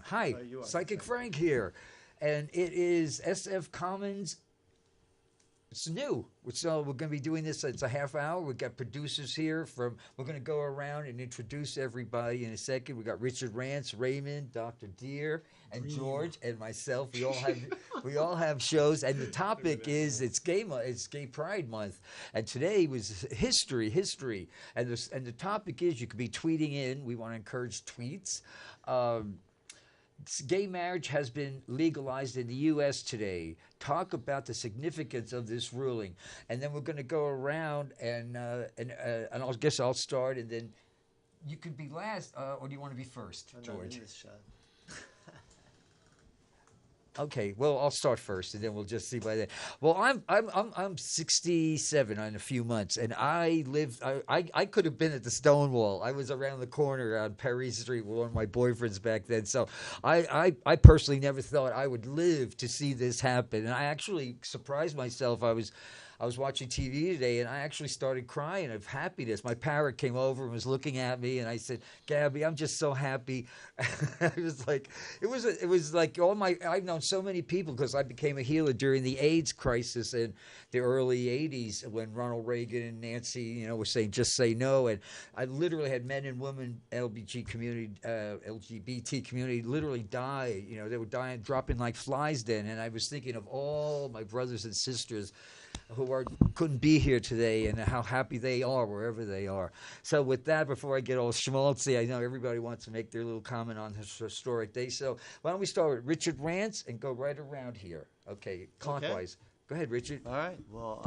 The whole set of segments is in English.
Hi, You are. Psychic Sorry. Frank here, and it is SF Commons. It's new, so we're going to be doing this. It's a half hour. We've got producers here from. We're going to go around and introduce everybody in a second. We got Richard Rance, Raymond, Dr. Deere, and George, and myself. We all have shows, and the topic is it's Gay Pride Month, and today was history, and the topic is you could be tweeting in. We want to encourage tweets. Um, Gay marriage has been legalized in the U.S. today. Talk about the significance of this ruling, and then we're going to go around and I guess I'll start, and then you could be last, or do you want to be first, I'm not George? in this shot. Okay, well, I'll start first, and then we'll just see by then. Well, I'm 67 in a few months, and I lived. I could have been at the Stonewall. I was around the corner on Perry Street with one of my boyfriends back then. So I personally never thought I would live to see this happen, and I actually surprised myself. I was watching TV today, and I actually started crying of happiness. My parrot came over and was looking at me, and I said, "Gabby, I'm just so happy." It was like it was like I've known so many people because I became a healer during the AIDS crisis in the early '80s when Ronald Reagan and Nancy, were saying just say no, and I literally had men and women LGBT community literally die. They were dying, dropping like flies then, and I was thinking of all my brothers and sisters couldn't be here today and how happy they are wherever they are. So with that, before I get all schmaltzy, I know everybody wants to make their little comment on this historic day. So why don't we start with Richard Rance and go right around here? Okay, clockwise. Go ahead, Richard. All right. Well,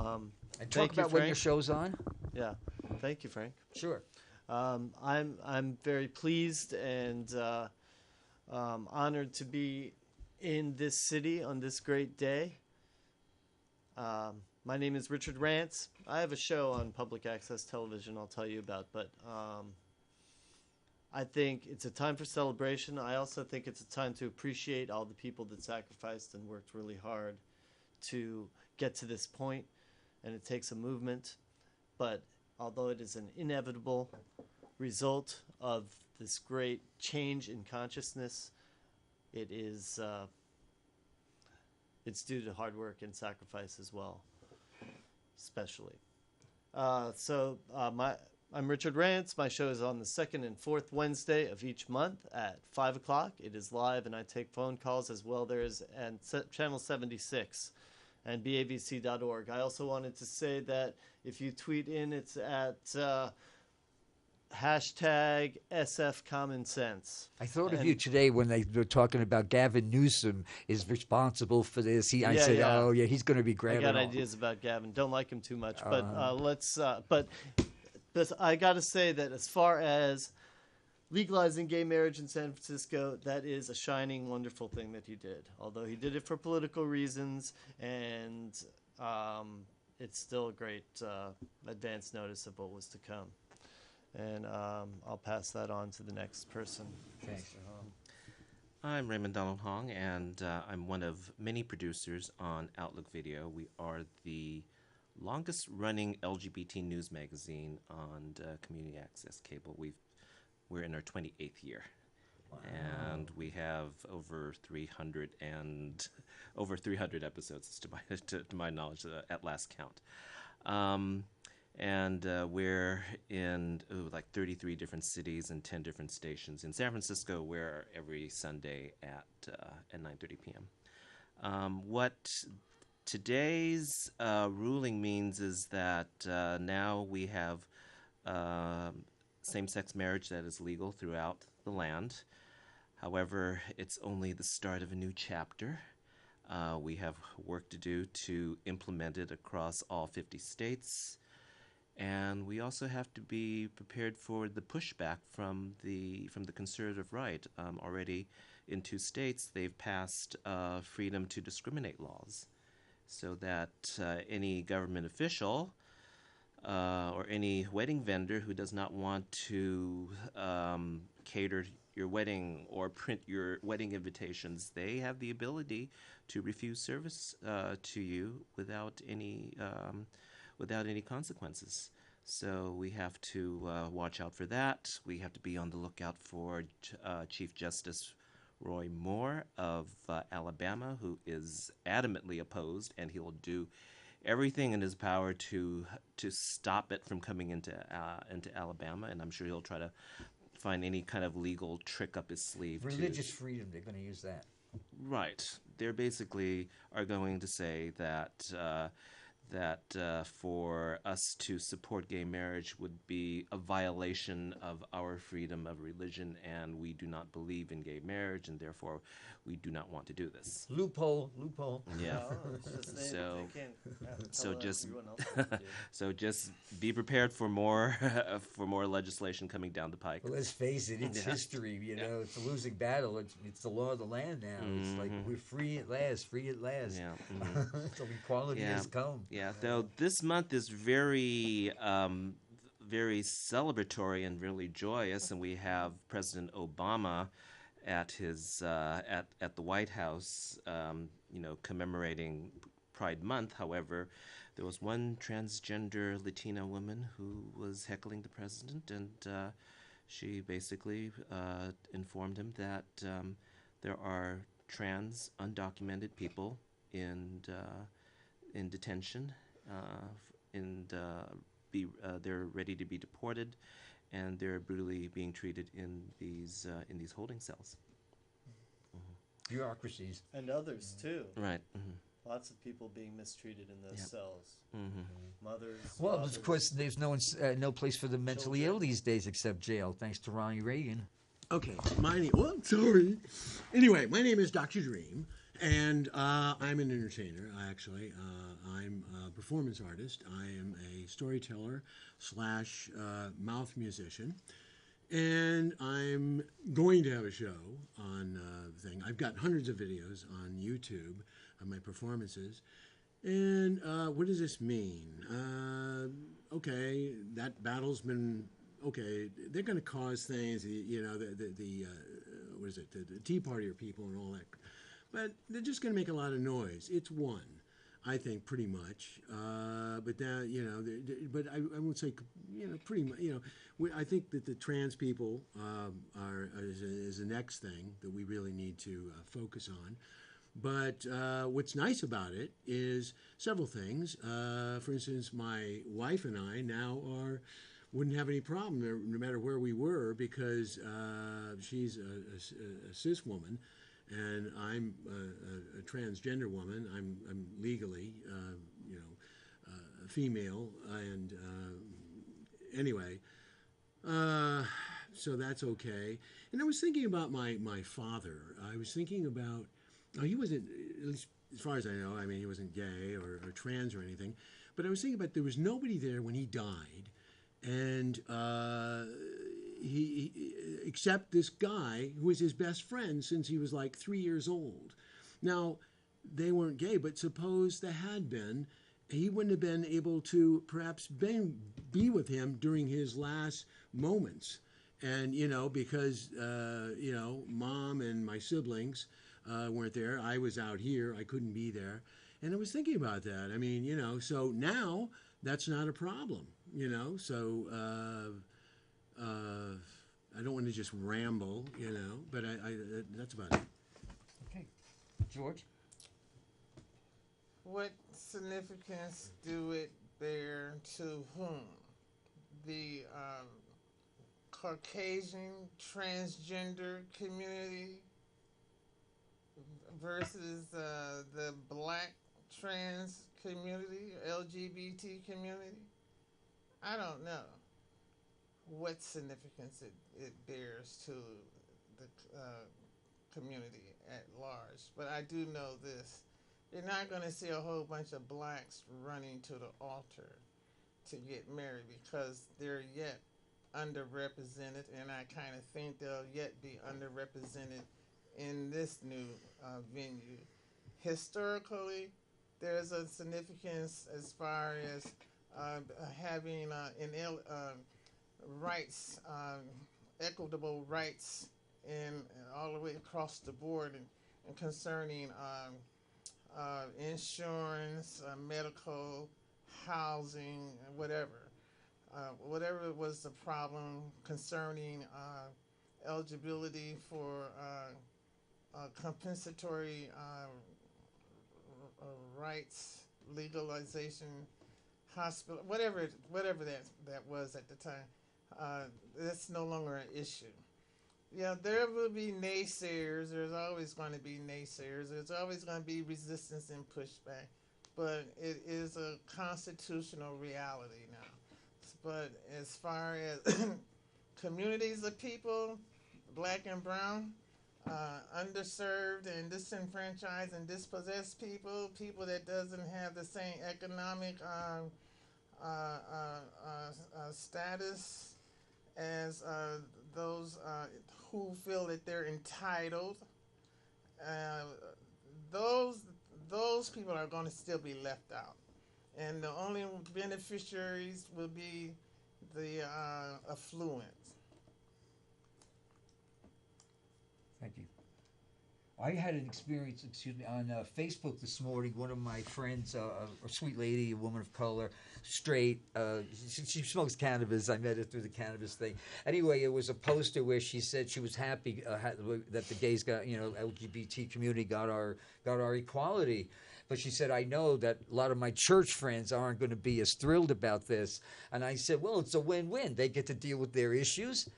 And talk thank you, about when your Frank. show's on. Yeah. Thank you, Frank. Sure. I'm very pleased and honored to be in this city on this great day. My name is Richard Rance. I have a show on public access television I'll tell you about, but I think it's a time for celebration. I also think it's a time to appreciate all the people that sacrificed and worked really hard to get to this point, and it takes a movement. But although it is an inevitable result of this great change in consciousness, it is it's due to hard work and sacrifice as well, especially. I'm Richard Rance. My show is on the second and fourth Wednesday of each month at 5 o'clock. It is live, and I take phone calls as well. There is and channel 76 and bavc.org. I also wanted to say that if you tweet in, it's at hashtag SFCommonSense. I thought of you today when they were talking about Gavin Newsom is responsible for this. I Yeah, said, yeah. "Oh yeah, he's going to be I grabbing." got all- ideas about Gavin. Don't like him too much, but but I got to say that as far as legalizing gay marriage in San Francisco, that is a shining, wonderful thing that he did. Although he did it for political reasons, and it's still a great advance notice of what was to come. And I'll pass that on to the next person. Thanks. Mr. Hong. I'm Raymond Donald Hong, and I'm one of many producers on Outlook Video. We are the longest-running LGBT news magazine on community access cable. We're in our 28th year, and we have over 300 episodes to my knowledge at last count. And we're in like 33 different cities and 10 different stations. In San Francisco, we're every Sunday at 9:30 p.m. What today's ruling means is that now we have same-sex marriage that is legal throughout the land. However, it's only the start of a new chapter. We have work to do to implement it across all 50 states. And we also have to be prepared for the pushback from the conservative right. Already in 2 states, they've passed freedom to discriminate laws, so that any government official or any wedding vendor who does not want to cater your wedding or print your wedding invitations, they have the ability to refuse service to you without any consequences. So we have to watch out for that. We have to be on the lookout for Chief Justice Roy Moore of Alabama, who is adamantly opposed, and he'll do everything in his power to stop it from coming into Alabama. And I'm sure he'll try to find any kind of legal trick up his sleeve. Religious freedom, they're going to use that. Right. They basically are going to say that for us to support gay marriage would be a violation of our freedom of religion, and we do not believe in gay marriage, and therefore we do not want to do this. Loophole. Yeah. No, it's just So- they can't so tell just- everyone else what to do. So just be prepared for more for more legislation coming down the pike. Well, let's face it, it's Yeah. history. You know, it's a losing battle. It's the law of the land now. It's like we're free at last, free at last. Yeah. Mhm. So equality Yeah. has come. Yeah, though this month is very, very celebratory and really joyous, and we have President Obama at his at the White House, commemorating Pride Month. However, there was one transgender Latina woman who was heckling the president, and she basically informed him that there are trans undocumented people in detention, and they're ready to be deported, and they're brutally being treated in these holding cells. Bureaucracies. And others too. Right. Mm-hmm. Lots of people being mistreated in those Yep. cells. Mm-hmm. Mothers. Well, fathers. of course, there's no place for the mentally ill these days except jail, thanks to Ronnie Reagan. Okay, my name. Oh, sorry. Anyway, my name is Dr. Dream, and I'm an entertainer. I'm a performance artist. I am a storyteller slash mouth musician, and I'm going to have a show on the thing. I've got hundreds of videos on YouTube of my performances. And what does this mean? Okay, that battle's been. Okay, they're going to cause things, what is it, the Tea Partier people and all that, but they're just going to make a lot of noise. It's won, I think, pretty much. But now, but I won't say, pretty much, I think that the trans people is the next thing that we really need to focus on. But what's nice about it is several things. For instance, my wife and I now wouldn't have any problem no matter where we were, because she's a cis woman and I'm a transgender woman. I'm legally female, and anyway, so that's okay. And I was thinking about my father. I was thinking about he wasn't, at least as far as I know, I mean, he wasn't gay or trans or anything, but I was thinking about there was nobody there when he died. And he except this guy who was his best friend since he was like 3 years old. Now, they weren't gay, but suppose they had been, he wouldn't have been able to perhaps be with him during his last moments. And, because, Mom and my siblings weren't there. I was out here. I couldn't be there. And I was thinking about that. I mean, so now that's not a problem. So I don't want to just ramble, but I that's about it. Okay, George. What significance do it bear to whom? The Caucasian transgender community versus the black trans community, LGBT community? I don't know what significance it bears to the community at large, but I do know this. You're not going to see a whole bunch of blacks running to the altar to get married because they're yet underrepresented, and I kind of think they'll yet be underrepresented in this new venue. Historically, there's a significance as far as having rights, equitable rights, and all the way across the board, and concerning insurance, medical, housing, whatever. Whatever was the problem concerning eligibility for compensatory rights legalization hospital, whatever that was at the time. That's no longer an issue. Yeah, there will be naysayers. There's always going to be naysayers. There's always going to be resistance and pushback. But it is a constitutional reality now. But as far as communities of people, black and brown, underserved and disenfranchised and dispossessed people, people that doesn't have the same economic status as those who feel that they're entitled. Uh, those people are going to still be left out, and the only beneficiaries will be the affluent. Thank you. I had an experience, on Facebook this morning. One of my friends, a sweet lady, a woman of color, straight, she smokes cannabis. I met her through the cannabis thing. Anyway, it was a poster where she said she was happy that the gays got, LGBT community got our equality. But she said, I know that a lot of my church friends aren't going to be as thrilled about this. And I said, well, it's a win-win. They get to deal with their issues,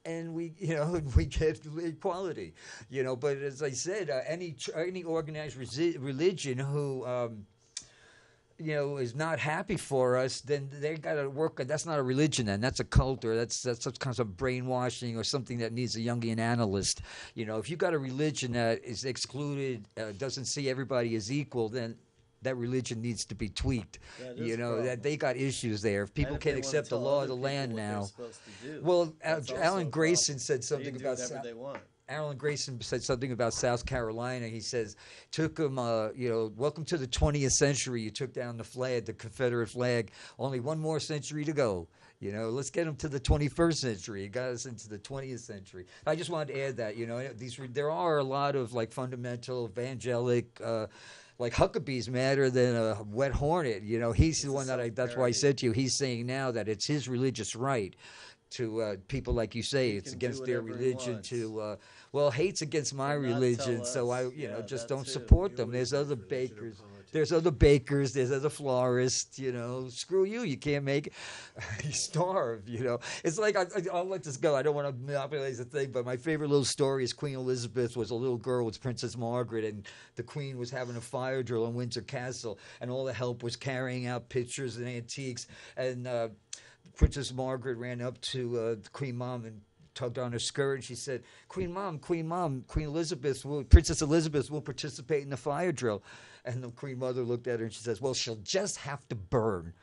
and we get equality, But as I said, any organized religion who, is not happy for us, then they got to work. That's not a religion, then that's a cult, or that's some kind of brainwashing, or something that needs a Jungian analyst. If you got a religion that is excluded, doesn't see everybody as equal, then that religion needs to be tweaked. That they got issues there. If people can't accept the law of the land now. Well, Alan Grayson said something about Alan Grayson said something about South Carolina. He says, took them, welcome to the 20th century. You took down the flag, the Confederate flag. Only one more century to go. Let's get them to the 21st century. It got us into the 20th century. I just wanted to add that, there are a lot of fundamental evangelic, like Huckabee's madder than a wet hornet. He's the one that's why I said to you, he's saying now that it's his religious right to people, like you say, it's against their religion to, hate's against my religion, so I, just don't support them. There's other bakers. There's other bakers, there's other florists, screw you, you can't make it. You starve, It's like, I'll let this go. I don't want to monopolize the thing, but my favorite little story is Queen Elizabeth was a little girl with Princess Margaret, and the Queen was having a fire drill in Windsor Castle, and all the help was carrying out pictures and antiques, and Princess Margaret ran up to Queen Mom and tugged on her skirt, and she said, Queen Mom, Princess Elizabeth will participate in the fire drill. And the Queen Mother looked at her and she says, well, she'll just have to burn.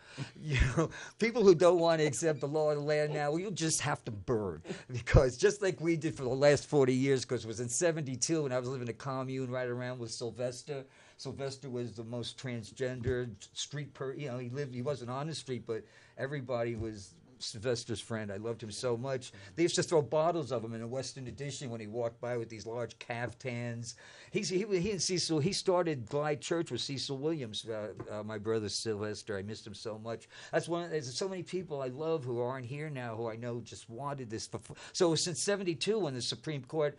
People who don't want to accept the law of the land now, well, you'll just have to burn. Because just like we did for the last 40 years, because it was in 72 and I was living in a commune right around with Sylvester. Sylvester was the most transgender street he wasn't on the street, but everybody was Sylvester's friend. I loved him so much. They used to throw bottles of him in a Western Edition when he walked by with these large caftans. He and Cecil, he started Glide Church with Cecil Williams, my brother Sylvester. I missed him so much. There's so many people I love who aren't here now who I know just wanted this. So since 72, when the Supreme Court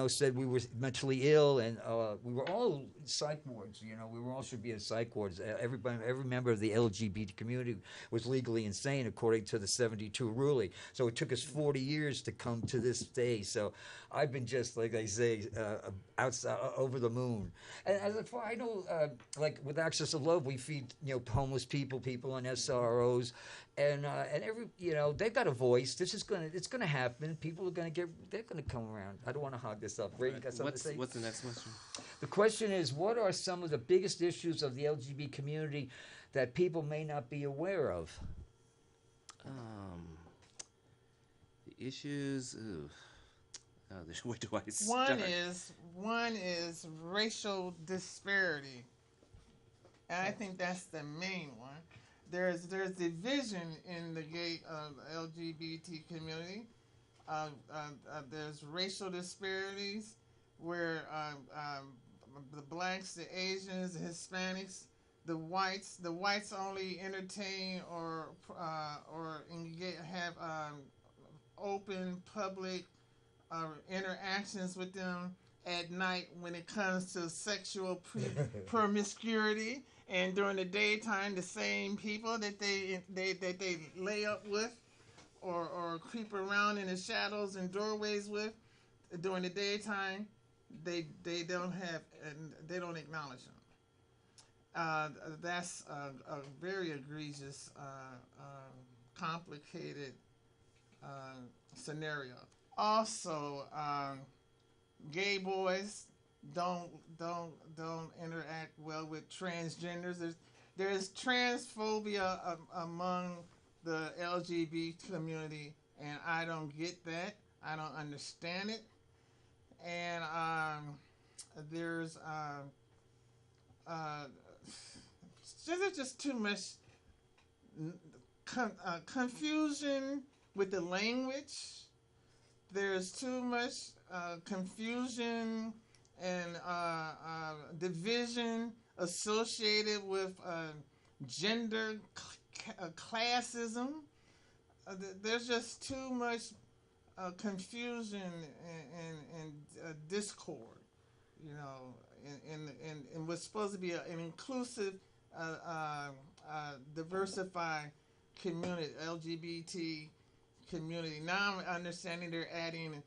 said we were mentally ill, and we were all psych wards. We were all should be in psych wards. Every member of the LGBT community was legally insane according to the 72 ruling. So it took us 40 years to come to this day. So I've been just, like I say, outside over the moon. And as far I know, like with Access to Love, we feed homeless people on SROs. And every they've got a voice. It's gonna happen. People are they're gonna come around. I don't want to hog this up. Ray, you got something to say? What's the next question? The question is, what are some of the biggest issues of the LGBT community that people may not be aware of? The issues. Where do I start? One is racial disparity, and I think that's the main one. There's division in the gay LGBT community. There's racial disparities where the blacks, the Asians, the Hispanics, the whites only entertain or have open public interactions with them. at night when it comes to sexual promiscuity, and during the daytime, the same people that they lay up with or creep around in the shadows and doorways with during the daytime, they don't have and they don't acknowledge them. That's a very egregious, complicated scenario. Also, gay boys don't interact well with transgenders. There's transphobia among the LGBT community, and I don't get that. I don't understand it. And there's just too much confusion with the language. There's too much confusion and division associated with gender classism. There's just too much confusion and discord, you know, in what's supposed to be an inclusive, diversified community, LGBT community. Now I'm understanding they're adding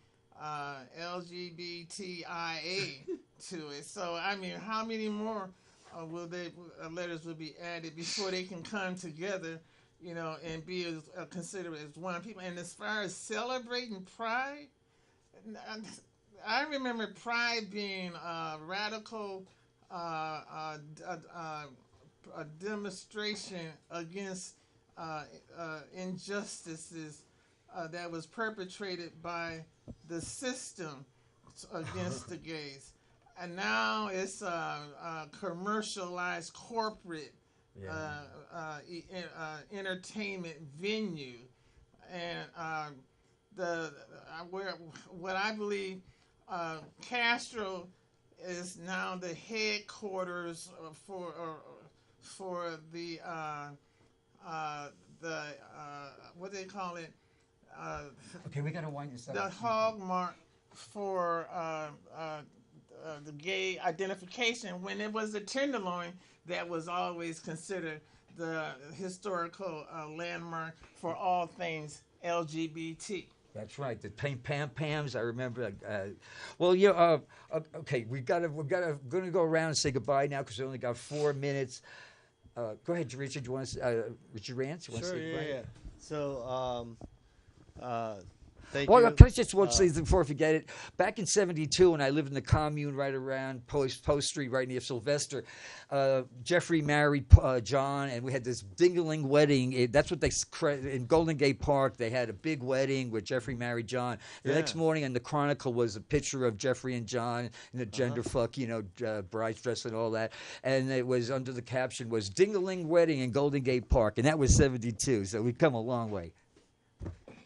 LGBTIA to it. So I mean, how many more letters will be added before they can come together, you know, and be considered as one people? And as far as celebrating Pride, I remember Pride being a radical a demonstration against injustices that was perpetrated by the system against the gays. And now it's a commercialized corporate entertainment venue. And what I believe Castro is now the headquarters for the what do they call it? Okay, we gotta wind this up. The hallmark for the gay identification, when it was the Tenderloin that was always considered the historical landmark for all things LGBT. That's right. The Pam Pams. I remember. Well, yeah. Okay, we're gonna go around and say goodbye now because we only got 4 minutes. Go ahead, Richard. Do you want to Richard Rance? You want to say goodbye? Yeah. So, thank Well, you. can I just one thing before I forget it? Back in '72, when I lived in the commune right around Post Street, right near Sylvester, Jeffrey married John, and we had this dingling wedding. That's what they in Golden Gate Park. They had a big wedding where Jeffrey married John. The next morning, in the Chronicle was a picture of Jeffrey and John in a gender fuck, bride's dress and all that, and it was under the caption was "Dingling Wedding in Golden Gate Park," and that was '72. So we've come a long way.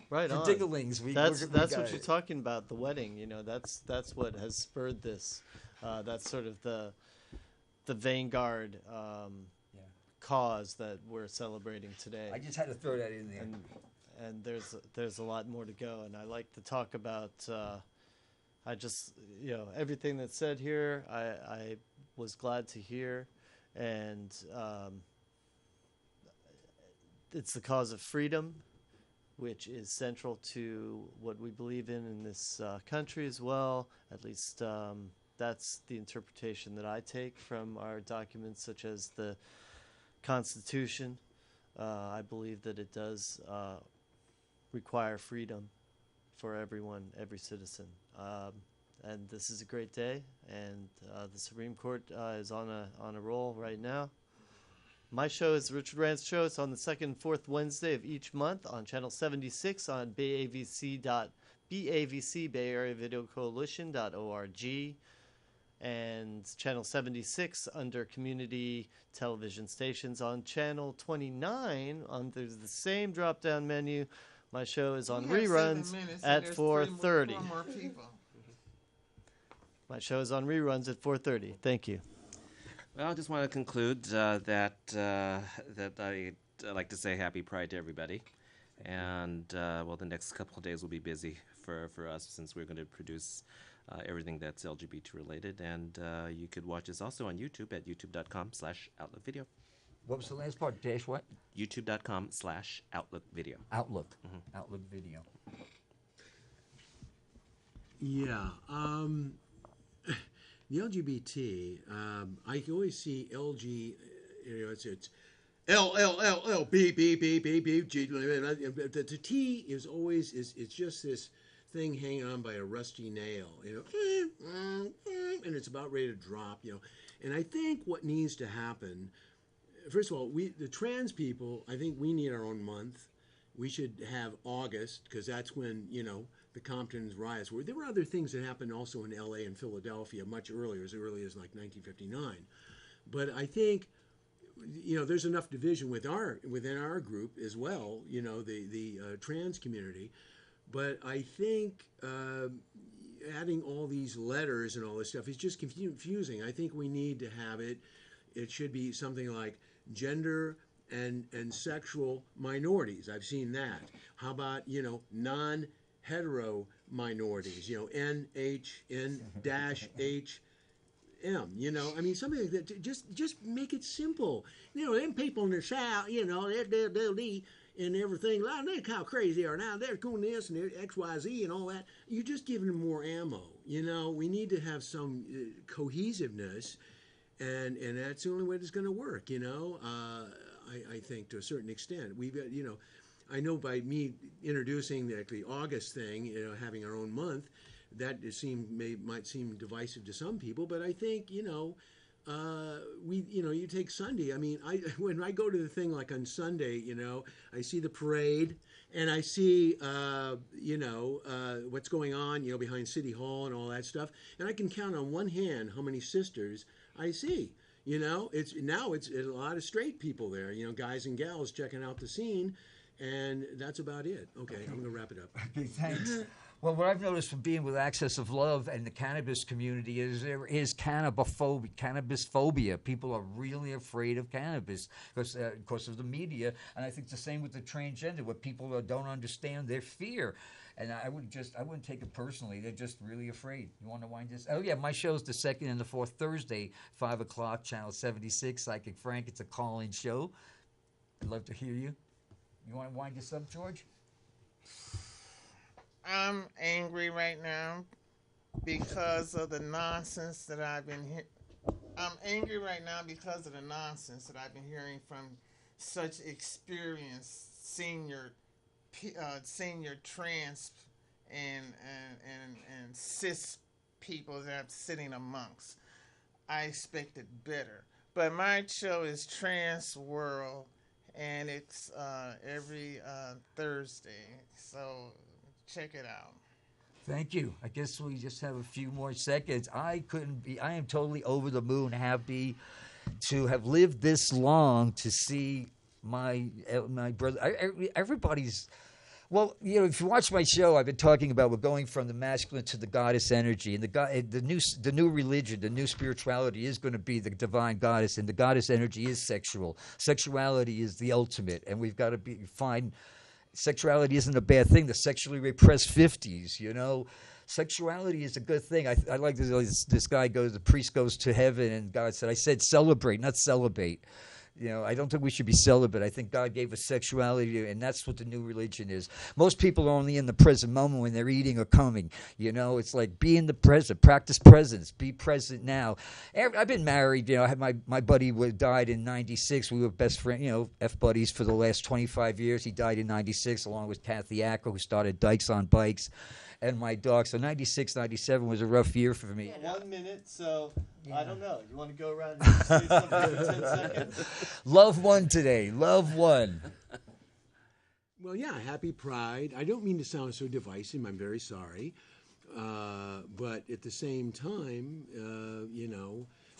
Right The on. Dinglings. That's what you're talking about. The wedding. That's what has spurred this. That's sort of the vanguard cause that we're celebrating today. I just had to throw that in there. And there's a lot more to go. And I like to talk about. I just everything that's said here. I was glad to hear, and it's the cause of freedom, which is central to what we believe in this country as well. At least that's the interpretation that I take from our documents, such as the Constitution. I believe that it does require freedom for everyone, every citizen. And this is a great day, and the Supreme Court is on a roll right now. My show is the Richard Rance Show. It's on the second and fourth Wednesday of each month on Channel 76 on BAVC, Bay Area Video Coalition.org, and Channel 76 under community television stations on Channel 29 under the same drop-down menu. My show is on reruns at 4:30. My show is on reruns at 4:30. Thank you. Well, I just want to conclude that I'd like to say Happy Pride to everybody. And, the next couple of days will be busy for us since we're going to produce everything that's LGBT related. And you could watch us also on YouTube at youtube.com/OutlookVideo. What was the last part? Dash what? youtube.com/OutlookVideo. Outlook. Outlook Video. Yeah. The LGBT, I can always see LG, it's L, L, L, L, B, B, B, B, B, G. The T is always, it's just this thing hanging on by a rusty nail, and it's about ready to drop, And I think what needs to happen, first of all, the trans people, I think we need our own month. We should have August, because that's when, the Compton's riots were. There were other things that happened also in L.A. and Philadelphia much earlier, as early as like 1959. But I think, there's enough division within our group as well, the trans community. But I think adding all these letters and all this stuff is just confusing. I think we need to have it. It should be something like gender and sexual minorities. I've seen that. How about, non-hetero minorities, NHN-HM, something like that. Just make it simple. Them people in the South, they'll and everything. Look how crazy they are now. They're doing this and they're XYZ and all that. You're just giving them more ammo. We need to have some cohesiveness, and that's the only way it's going to work. I think to a certain extent we've got. I know by me introducing the August thing, having our own month, that might seem divisive to some people, but I think you take Sunday. I mean, when I go to the thing like on Sunday, I see the parade and I see what's going on, behind City Hall and all that stuff, and I can count on one hand how many sisters I see. It's a lot of straight people there, guys and gals checking out the scene. And that's about it. Okay, I'm going to wrap it up. Okay, thanks. Well, what I've noticed from being with Access of Love and the cannabis community is there is cannabis phobia. People are really afraid of cannabis because of the media. And I think the same with the transgender, where people don't understand their fear. And I wouldn't take it personally. They're just really afraid. You want to wind this? Oh, yeah, my show's the second and the fourth Thursday, 5 o'clock, Channel 76, Psychic Frank. It's a call-in show. I'd love to hear you. You want to wind this up, George? I'm angry right now because of the nonsense that I've been hearing. I'm angry right now because of the nonsense that I've been hearing from such experienced senior trans and cis people that I'm sitting amongst. I expected better, but my show is Trans World. And it's every Thursday, so check it out. Thank you. I guess we just have a few more seconds. I am totally over the moon happy to have lived this long to see my brother. Everybody's. Well, if you watch my show, I've been talking about we're going from the masculine to the goddess energy, and the new religion, the new spirituality is going to be the divine goddess, and the goddess energy is sexual. Sexuality is the ultimate, and we've got to find sexuality isn't a bad thing. The sexually repressed 50s, sexuality is a good thing. I like this guy the priest goes to heaven, and God said, I said celebrate, not celibate. I don't think we should be celibate. I think God gave us sexuality, and that's what the new religion is. Most people are only in the present moment when they're eating or coming. It's like be in the present, practice presence, be present now. I've been married. I had my buddy died in '96. We were best friends, F buddies for the last 25 years. He died in '96 along with Kathy Acker, who started Dykes on Bikes, and my dog. So '96, '97 was a rough year for me. 1 minute, so I don't know. You want to go around and say something for 10 seconds? Love one today. Love one. Well, yeah, happy Pride. I don't mean to sound so divisive. I'm very sorry. But at the same time,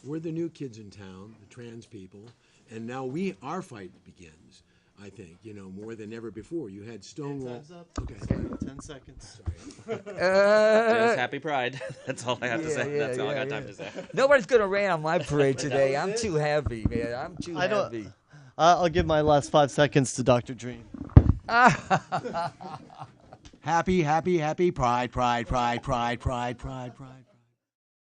we're the new kids in town, the trans people. And now our fight begins. I think, more than ever before. You had Stonewall. Time's up. Okay. 10 seconds. Just happy Pride. That's all I have to say. That's all I got time to say. Nobody's going to rain on my parade today. I'm too happy, man. I'm too happy. I'll give my last 5 seconds to Dr. Dream. Happy, happy, happy pride, pride, pride, pride, pride, pride, pride.